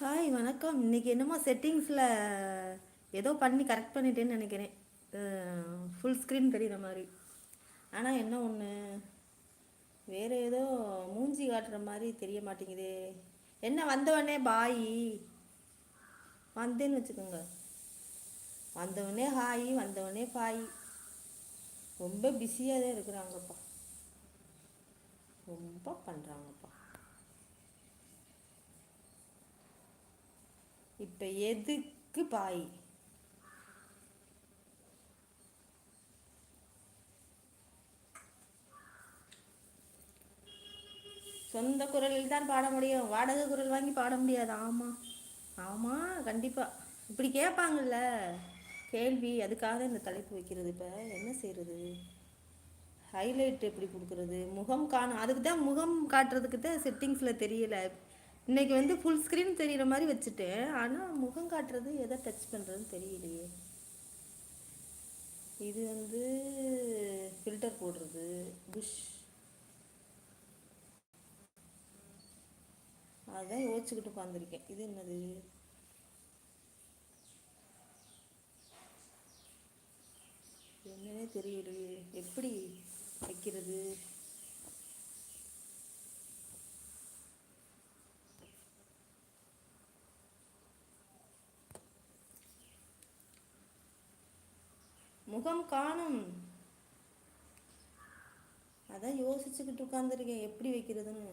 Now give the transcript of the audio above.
Hi வணக்கம். இன்னைக்கு என்னமோ செட்டிங்ஸில் ஏதோ பண்ணி கரெக்ட் பண்ணிட்டேன்னு நினைக்கிறேன். ஃபுல் ஸ்க்ரீன் தெரியுற மாதிரி. ஆனால் என்ன ஒன்று, வேறு ஏதோ மூஞ்சி காட்டுற மாதிரி தெரிய மாட்டேங்குதே. என்ன வந்தவொடனே பாய் வந்தேன்னு வச்சுக்கோங்க. வந்தவொடனே ஹாய், வந்தவொடனே பாய். ரொம்ப பிஸியாக தான் இருக்கிறாங்கப்பா, ரொம்ப பண்ணுறாங்கப்பா. இப்போ எதுக்கு பாய்? சொந்த குரலில் தான் பாட முடியும், வாடகை குரல் வாங்கி பாட முடியாது. ஆமாம் ஆமாம், கண்டிப்பாக இப்படி கேட்பாங்கல்ல கேள்வி. அதுக்காக இந்த தலைப்பு வைக்கிறது. இப்போ என்ன செய்கிறது? ஹைலைட் எப்படி கொடுக்குறது? முகம் காணும், அதுக்கு தான் முகம் காட்டுறதுக்கு தான் செட்டிங்ஸில் தெரியல. இன்றைக்கி வந்து ஃபுல் ஸ்க்ரீன் தெரிகிற மாதிரி வச்சுட்டேன். ஆனால் முகம் காட்டுறது எதை டச் பண்ணுறதுன்னு தெரியலையே. இது வந்து ஃபில்டர் போடுறது புஷ், அதான் யோசிச்சுக்கிட்டு உட்காந்துருக்கேன். இது என்னது? என்னன்னே தெரியலையே, எப்படி வைக்கிறது? முகம் காணும், அதான் யோசிச்சுக்கிட்டு உட்காந்துருக்கேன் எப்படி வைக்கிறதுன்னு.